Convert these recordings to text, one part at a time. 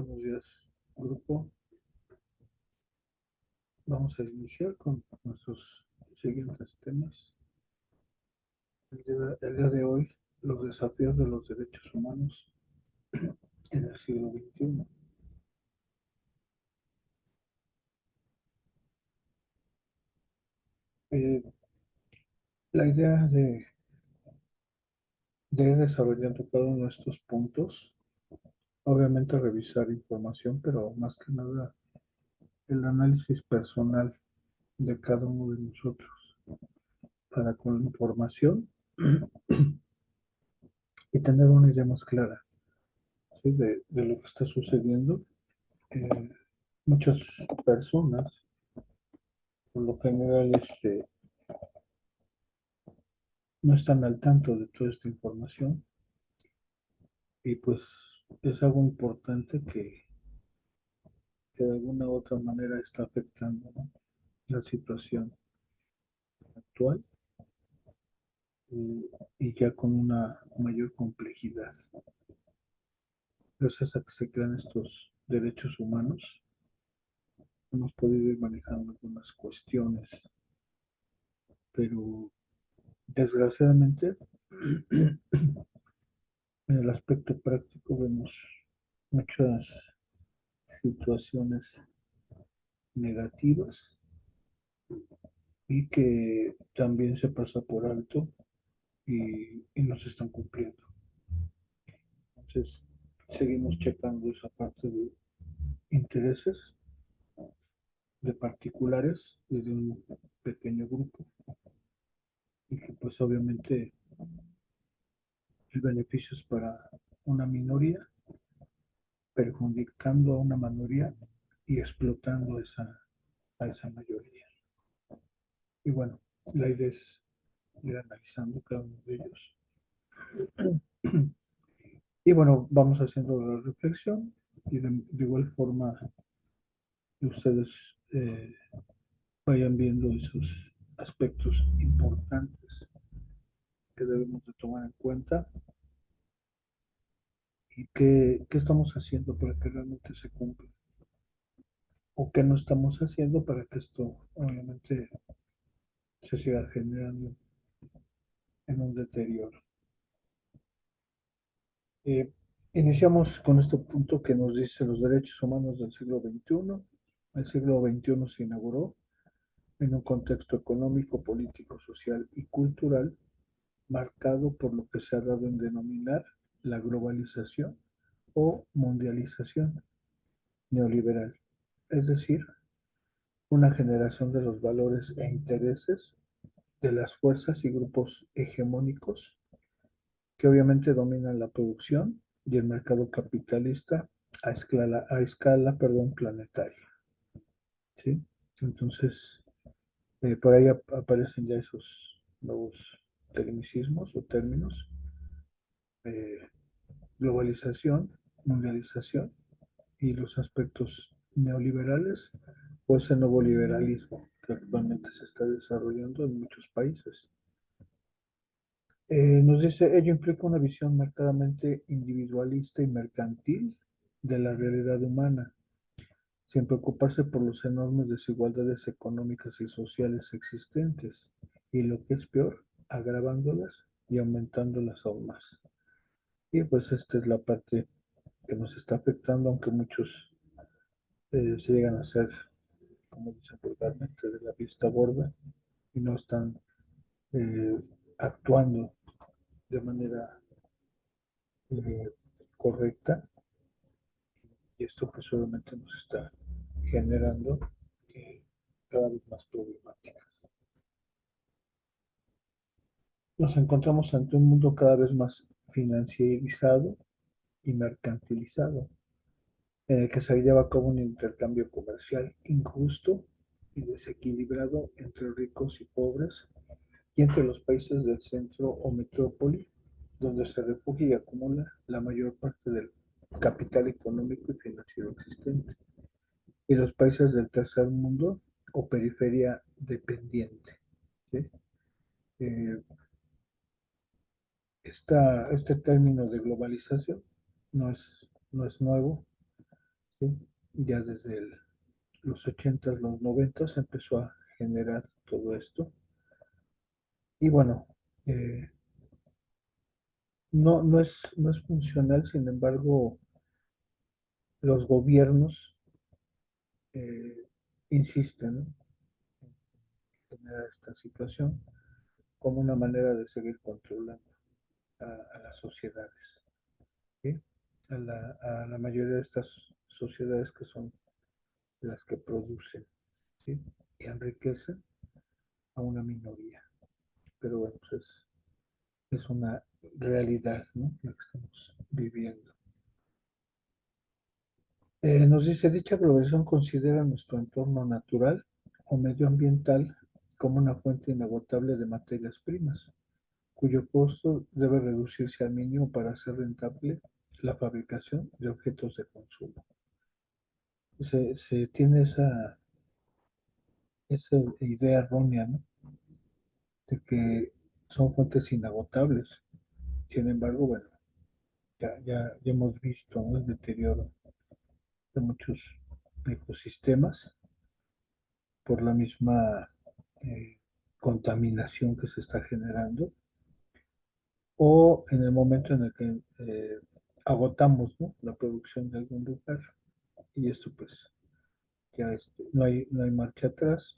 Buenos días, grupo. Vamos a iniciar con nuestros siguientes temas. El día de hoy, los desafíos de los derechos humanos en el siglo XXI. Eh, la idea de ir desarrollando cada uno de estos puntos, obviamente revisar información, pero más que nada el análisis personal de cada uno de nosotros para con la información y tener una idea más clara, ¿sí? de lo que está sucediendo. Eh, Muchas personas, por lo general, no están al tanto de toda esta información y pues es algo importante que de alguna u otra manera está afectando, ¿no?, la situación actual, y ya con una mayor complejidad. Gracias a que se crean estos derechos humanos, hemos podido ir manejando algunas cuestiones, pero desgraciadamente en el aspecto práctico vemos muchas situaciones negativas y que también se pasa por alto y no se están cumpliendo. Entonces, seguimos checando esa parte de intereses de particulares desde un pequeño grupo y que pues obviamente el beneficio es para una minoría, perjudicando a una minoría y explotando a esa mayoría. Y bueno, la idea es ir analizando cada uno de ellos. Y bueno, vamos haciendo la reflexión y de igual forma que ustedes vayan viendo esos aspectos importantes que debemos de tomar en cuenta y qué estamos haciendo para que realmente se cumpla o qué no estamos haciendo para que esto obviamente se siga generando en un deterioro. Eh, Iniciamos con este punto que nos dice los derechos humanos del siglo XXI. El siglo XXI se inauguró en un contexto económico, político, social y cultural marcado por lo que se ha dado en denominar la globalización o mundialización neoliberal, es decir, una generación de los valores e intereses de las fuerzas y grupos hegemónicos que obviamente dominan la producción y el mercado capitalista a escala planetaria, ¿sí? Entonces, por ahí aparecen ya esos nuevos tecnicismos o términos: eh, globalización, mundialización y los aspectos neoliberales o ese nuevo liberalismo que actualmente se está desarrollando en muchos países. Nos dice, ello implica una visión marcadamente individualista y mercantil de la realidad humana, sin preocuparse por las enormes desigualdades económicas y sociales existentes, y lo que es peor, agravándolas y aumentándolas aún más. Y pues esta es la parte que nos está afectando, aunque muchos se llegan a ser, como dicen vulgarmente, de la vista gorda y no están eh, actuando de manera eh, correcta, y esto pues obviamente nos está generando cada vez más problemáticas. Nos encontramos ante un mundo cada vez más financierizado y mercantilizado, en el que se lleva a cabo un intercambio comercial injusto y desequilibrado entre ricos y pobres y entre los países del centro o metrópoli, donde se refugia y acumula la mayor parte del capital económico y financiero existente, y los países del tercer mundo o periferia dependiente, ¿sí? Eh, este término de globalización no es nuevo, ¿sí? Ya desde los 80, los 90 se empezó a generar todo esto. Y bueno, eh, no es funcional, sin embargo, los gobiernos eh, insisten, ¿no?, en generar esta situación como una manera de seguir controlando a las sociedades, ¿sí? A la mayoría de estas sociedades que son las que producen, ¿sí?, y enriquecen a una minoría. Pero bueno, pues es una realidad, ¿no?, la que estamos viviendo. Nos dice, dicha globalización considera nuestro entorno natural o medioambiental como una fuente inagotable de materias primas, cuyo costo debe reducirse al mínimo para hacer rentable la fabricación de objetos de consumo. Se tiene esa idea errónea, ¿no?, de que son fuentes inagotables. Sin embargo, bueno, ya hemos visto, ¿no?, el deterioro de muchos ecosistemas por la misma eh, contaminación que se está generando, o en el momento en el que agotamos, ¿no?, la producción de algún lugar, y esto pues ya no hay marcha atrás.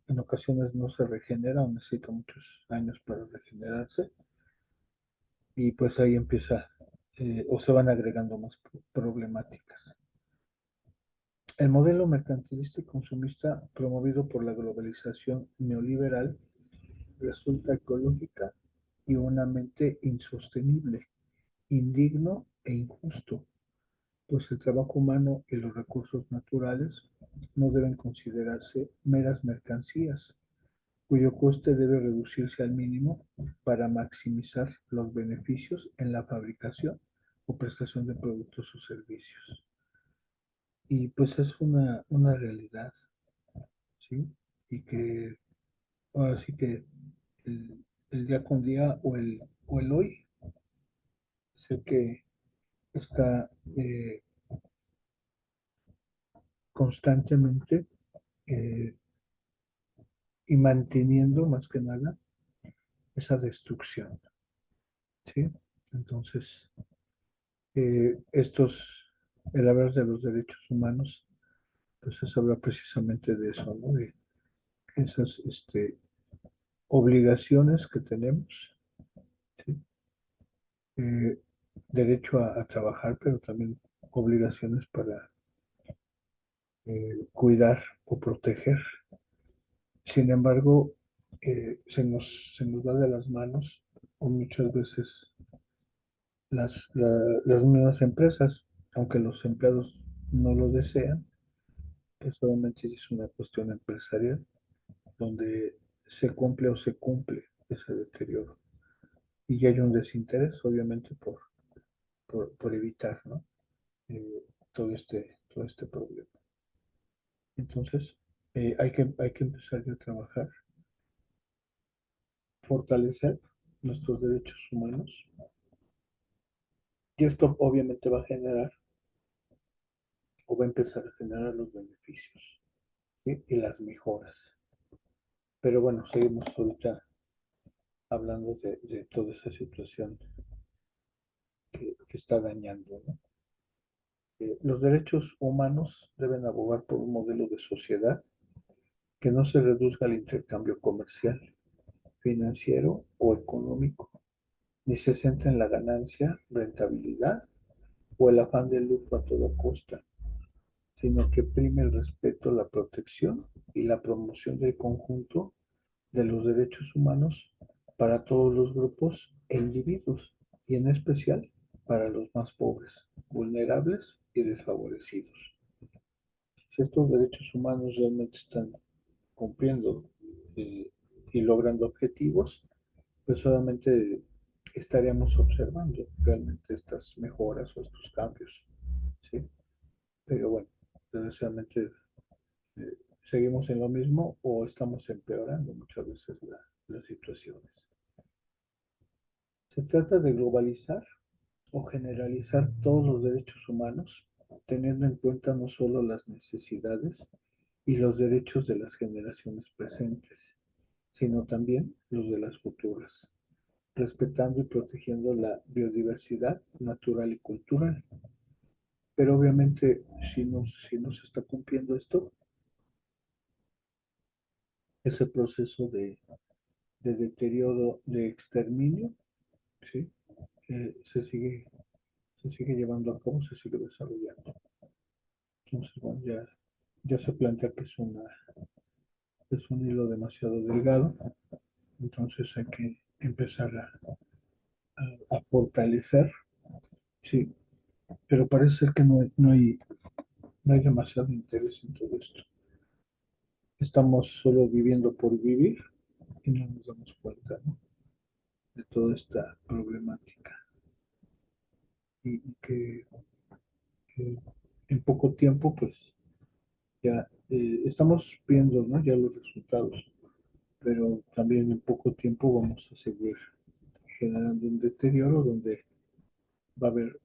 En ocasiones no se regenera o necesita muchos años para regenerarse, y pues ahí empieza o se van agregando más problemáticas. El modelo mercantilista y consumista promovido por la globalización neoliberal resulta ecológica y humanamente insostenible, indigno e injusto, pues el trabajo humano y los recursos naturales no deben considerarse meras mercancías, cuyo coste debe reducirse al mínimo para maximizar los beneficios en la fabricación o prestación de productos o servicios. Y pues es una realidad, ¿sí? Y que ahora sí que el día con día o el hoy es el que está constantemente eh, y manteniendo más que nada esa destrucción, ¿sí? Entonces, el hablar de los derechos humanos, pues es hablar precisamente de eso, ¿no? De esas obligaciones que tenemos, ¿sí? Eh, Derecho a trabajar, pero también obligaciones para cuidar o proteger. Sin embargo, se nos va de las manos, o muchas veces las mismas empresas, aunque los empleados no lo desean, que solamente es una cuestión empresarial, donde se cumple o se cumple ese deterioro. Y ya hay un desinterés, obviamente, por evitar, ¿no?, eh, todo este problema. Entonces, hay que empezar ya a trabajar, fortalecer nuestros derechos humanos, y esto obviamente va a generar o va a empezar a generar los beneficios, ¿sí?, y las mejoras. Pero bueno, seguimos ahorita hablando de toda esa situación que está dañando, ¿no? Los derechos humanos deben abogar por un modelo de sociedad que no se reduzca al intercambio comercial, financiero o económico, ni se centre en la ganancia, rentabilidad o el afán de lucro a toda costa, sino que prime el respeto, la protección y la promoción del conjunto de los derechos humanos para todos los grupos e individuos, y en especial para los más pobres, vulnerables y desfavorecidos. Si estos derechos humanos realmente están cumpliendo eh, y logrando objetivos, pues solamente estaríamos observando realmente estas mejoras o estos cambios, ¿sí? Pero bueno, desgraciadamente eh, seguimos en lo mismo o estamos empeorando muchas veces las situaciones. Se trata de globalizar o generalizar todos los derechos humanos teniendo en cuenta no solo las necesidades y los derechos de las generaciones presentes, sino también los de las futuras, respetando y protegiendo la biodiversidad natural y cultural. Pero obviamente, si no se está cumpliendo esto, ese proceso de deterioro, de exterminio, ¿sí? Se sigue llevando a cabo, se sigue desarrollando. Entonces, bueno, ya se plantea que es un hilo demasiado delgado, entonces hay que empezar a fortalecer, sí, pero parece ser que no hay demasiado interés en todo esto. Estamos solo viviendo por vivir y no nos damos cuenta, ¿no?, de toda esta problemática y que en poco tiempo, pues ya estamos viendo, ¿no?, ya los resultados, pero también en poco tiempo vamos a seguir generando un deterioro donde va a haber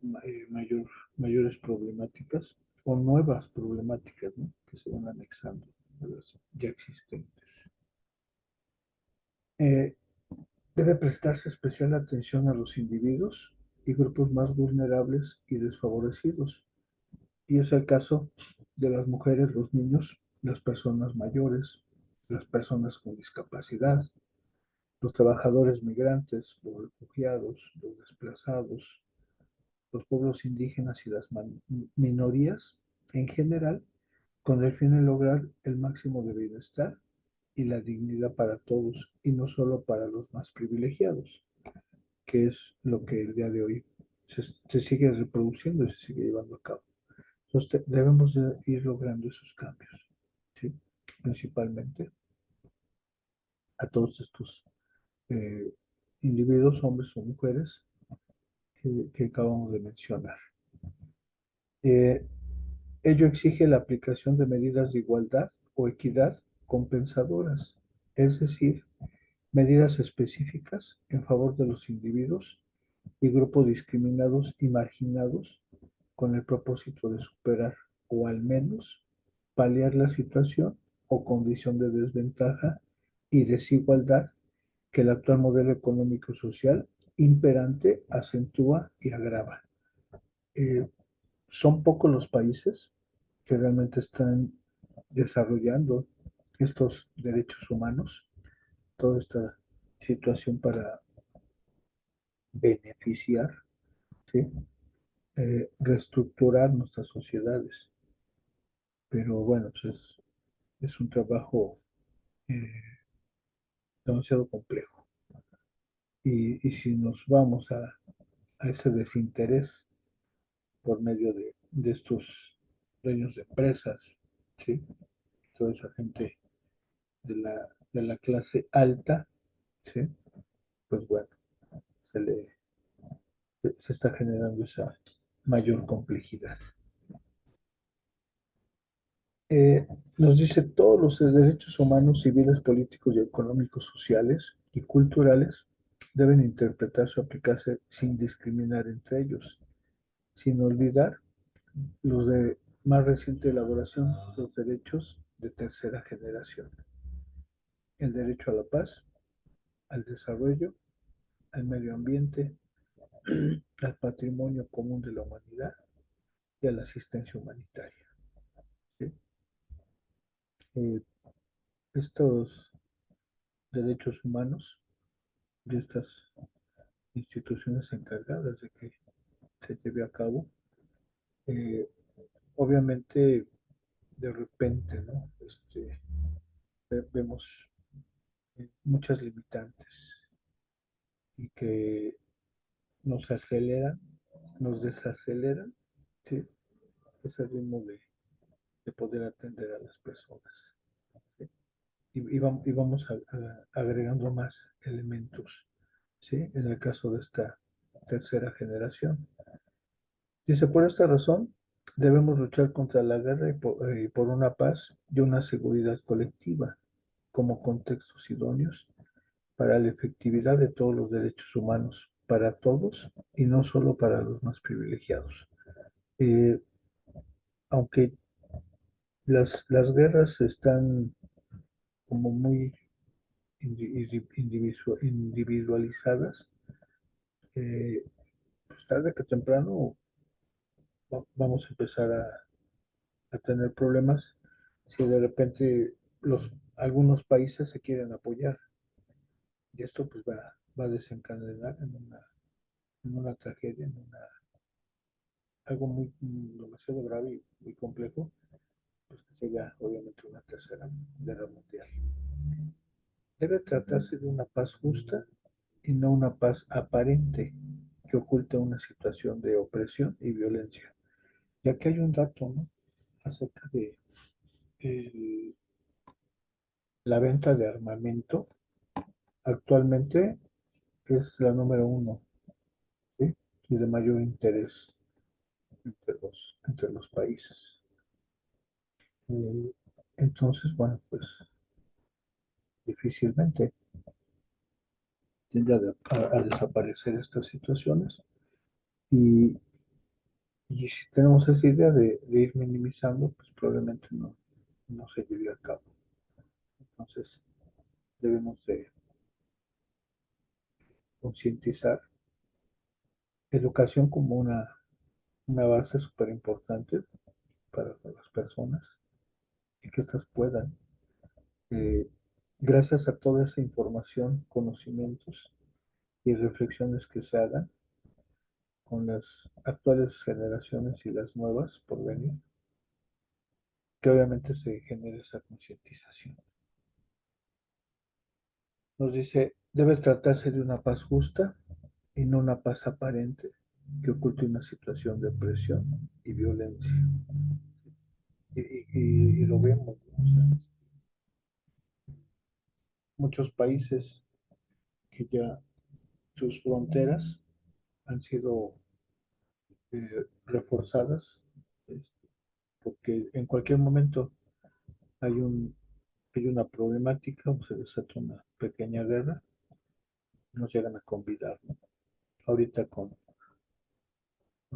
mayores problemáticas o nuevas problemáticas, ¿no?, que se van anexando a las ya existentes. Eh, Debe prestarse especial atención a los individuos y grupos más vulnerables y desfavorecidos, y es el caso de las mujeres, los niños, las personas mayores, las personas con discapacidad, los trabajadores migrantes, los refugiados, los desplazados, los pueblos indígenas y las minorías en general, con el fin de lograr el máximo de bienestar y la dignidad para todos y no solo para los más privilegiados, que es lo que el día de hoy se sigue reproduciendo y se sigue llevando a cabo. Entonces debemos de ir logrando esos cambios, ¿sí?, principalmente a todos estos eh, individuos, hombres o mujeres, que acabamos de mencionar. Eh, Ello exige la aplicación de medidas de igualdad o equidad compensadoras, es decir, medidas específicas en favor de los individuos y grupos discriminados y marginados con el propósito de superar o al menos paliar la situación o condición de desventaja y desigualdad que el actual modelo económico-social imperante acentúa y agrava. Eh, Son pocos los países que realmente están desarrollando estos derechos humanos, toda esta situación para beneficiar, ¿sí?, reestructurar nuestras sociedades. Pero bueno, pues es un trabajo eh, demasiado complejo. Y si nos vamos a ese desinterés por medio de estos dueños de empresas, ¿sí?, toda esa gente de la clase alta, ¿sí?, pues bueno, se, le, se está generando esa mayor complejidad. Nos dice todos los derechos humanos, civiles, políticos y económicos, sociales y culturales deben interpretarse o aplicarse sin discriminar entre ellos, sin olvidar los de más reciente elaboración, los derechos de tercera generación, el derecho a la paz, al desarrollo, al medio ambiente, al patrimonio común de la humanidad y a la asistencia humanitaria, ¿sí? Eh, Estos derechos humanos de estas instituciones encargadas de que se lleve a cabo, eh, obviamente de repente, ¿no?, vemos muchas limitantes y que nos aceleran, nos desaceleran, ¿sí?, ese ritmo de poder atender a las personas, ¿sí? Y vamos agregando más elementos, ¿sí?, en el caso de esta tercera generación. Dice, por esta razón, debemos luchar contra la guerra y por una paz y una seguridad colectiva como contextos idóneos para la efectividad de todos los derechos humanos, para todos y no solo para los más privilegiados. Eh, aunque las guerras están como muy individualizadas, eh, pues tarde que temprano vamos a empezar a tener problemas si de repente algunos países se quieren apoyar. Y esto pues va a desencadenar en una tragedia, algo demasiado grave y muy complejo, pues que sería obviamente una tercera guerra mundial. Debe tratarse de una paz justa y no una paz aparente que oculta una situación de opresión y violencia. Ya que hay un dato, ¿no?, acerca de el- la venta de armamento, actualmente es la número uno, ¿sí?, y de mayor interés entre los países. Eh, entonces, bueno, pues difícilmente tiende a desaparecer estas situaciones y, y si tenemos esa idea de ir minimizando, pues probablemente no se lleve a cabo. Entonces, debemos de concientizar educación como una base súper importante para las personas y que éstas puedan, eh, gracias a toda esa información, conocimientos y reflexiones que se hagan con las actuales generaciones y las nuevas por venir, que obviamente se genere esa concientización. Nos dice, debe tratarse de una paz justa y no una paz aparente que oculte una situación de opresión y violencia. Y lo vemos, ¿no? O sea, muchos países que ya sus fronteras han sido reforzadas, este, porque en cualquier momento hay hay una problemática o se desata una pequeña guerra, nos llegan a convidar, ¿no? Ahorita con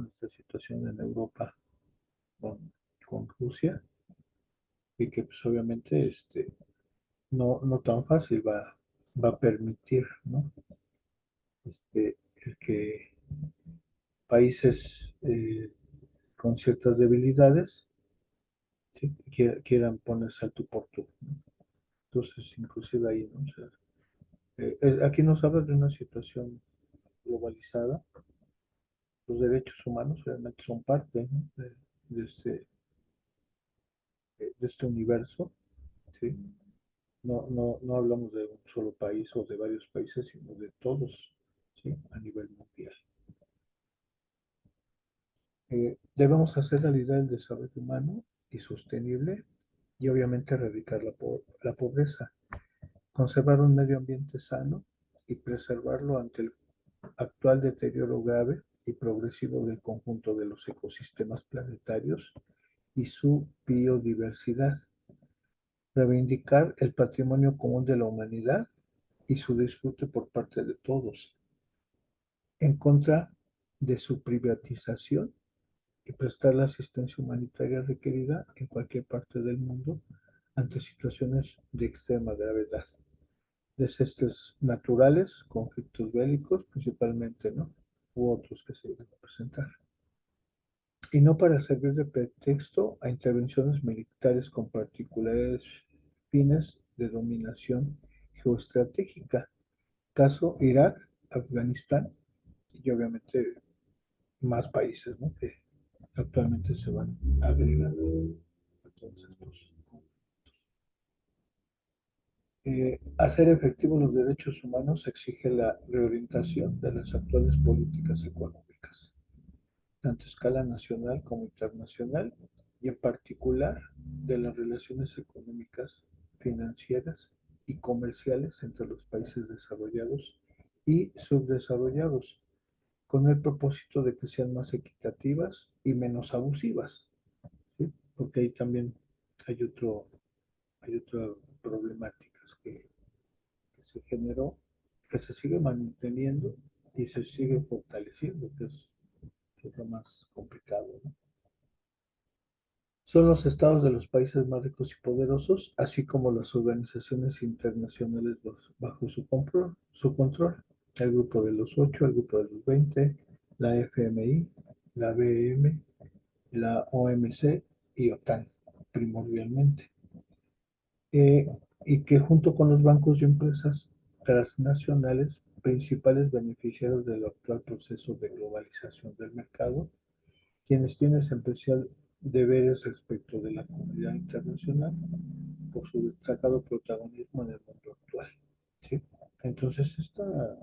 esta situación en Europa con Rusia, y que pues obviamente no tan fácil va a permitir, ¿no?, el que países con ciertas debilidades, ¿sí?, quieran ponerse al tú por tú, ¿no? Entonces, inclusive ahí, ¿no? O sea, aquí nos habla de una situación globalizada. Los derechos humanos realmente son parte, ¿no?, de de este universo, ¿sí? No hablamos de un solo país o de varios países, sino de todos, ¿sí?, a nivel mundial. Debemos hacer realidad el desarrollo humano y sostenible y obviamente erradicar la pobreza, conservar un medio ambiente sano y preservarlo ante el actual deterioro grave y progresivo del conjunto de los ecosistemas planetarios y su biodiversidad, reivindicar el patrimonio común de la humanidad y su disfrute por parte de todos, en contra de su privatización y prestar la asistencia humanitaria requerida en cualquier parte del mundo ante situaciones de extrema gravedad, desastres naturales, conflictos bélicos principalmente, ¿no?, u otros que se deben presentar, y no para servir de pretexto a intervenciones militares con particulares fines de dominación geoestratégica, caso Irak, Afganistán y obviamente más países, ¿no?, que actualmente se van agregando a todos estos. Hacer efectivos los derechos humanos exige la reorientación de las actuales políticas económicas, tanto a escala nacional como internacional, y en particular de las relaciones económicas, financieras y comerciales entre los países desarrollados y subdesarrollados, con el propósito de que sean más equitativas y menos abusivas, ¿sí? Porque ahí también hay hay otras problemáticas que se generó, que se sigue manteniendo y se sigue fortaleciendo, que es lo más complicado, ¿no? Son los estados de los países más ricos y poderosos, así como las organizaciones internacionales bajo su control. El grupo de los ocho, el grupo de los 20, la FMI, la BM, la OMC y OTAN, primordialmente. Eh, y que junto con los bancos y empresas transnacionales, principales beneficiarios del actual proceso de globalización del mercado, quienes tienen especial deberes respecto de la comunidad internacional por su destacado protagonismo en el mundo actual. ¿Sí? Entonces, esta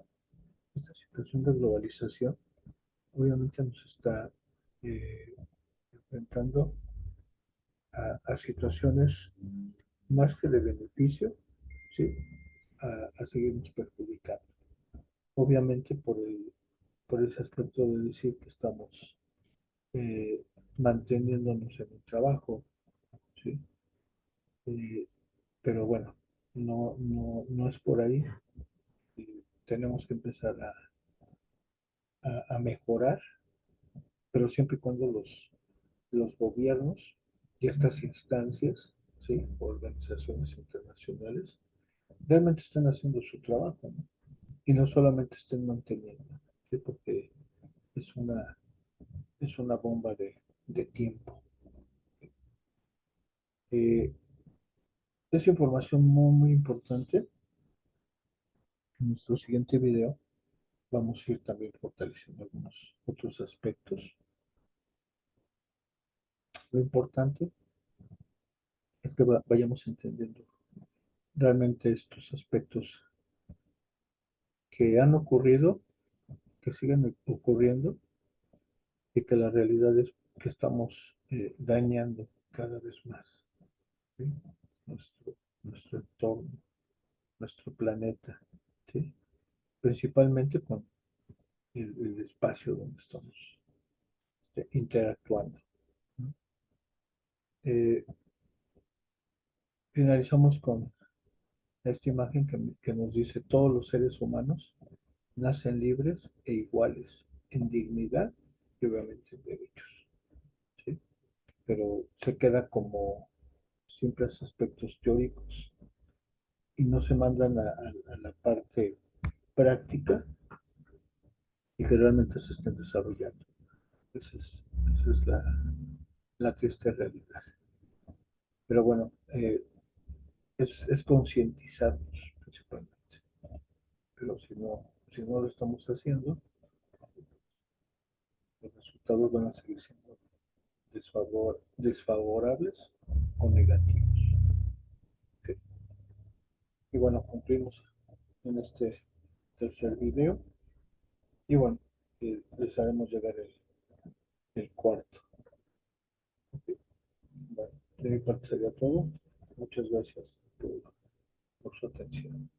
situación de globalización obviamente nos está eh, enfrentando a situaciones más que de beneficio, ¿sí? A seguirnos perjudicando. Obviamente por ese aspecto de decir que estamos eh, manteniéndonos en un trabajo, ¿sí? Eh, pero bueno, no es por ahí. Tenemos que empezar a mejorar, pero siempre y cuando los gobiernos y estas instancias, ¿sí? Organizaciones internacionales, realmente están haciendo su trabajo, ¿no? Y no solamente estén manteniendo, ¿sí? Porque es una, es una bomba de tiempo. Eh, es información muy importante. En nuestro siguiente video vamos a ir también fortaleciendo algunos otros aspectos. Lo importante es que vayamos entendiendo realmente estos aspectos que han ocurrido, que siguen ocurriendo y que la realidad es que estamos dañando cada vez más, ¿sí? Nuestro entorno, nuestro planeta, ¿sí? Principalmente con el espacio donde estamos interactuando, ¿no? Eh, Finalizamos con esta imagen que nos dice todos los seres humanos nacen libres e iguales en dignidad y obviamente en derechos, ¿sí? Pero se queda como simples aspectos teóricos y no se mandan a la parte práctica y que realmente se estén desarrollando. Esa es la triste realidad. Pero bueno, es concientizarnos principalmente. Pero si no lo estamos haciendo, los resultados van a seguir siendo desfavorables o negativos. ¿Ok? Y bueno, cumplimos en este tercer video. Y bueno, les haremos llegar el cuarto. ¿Ok? Bueno, de mi parte sería todo. Muchas gracias por su atención.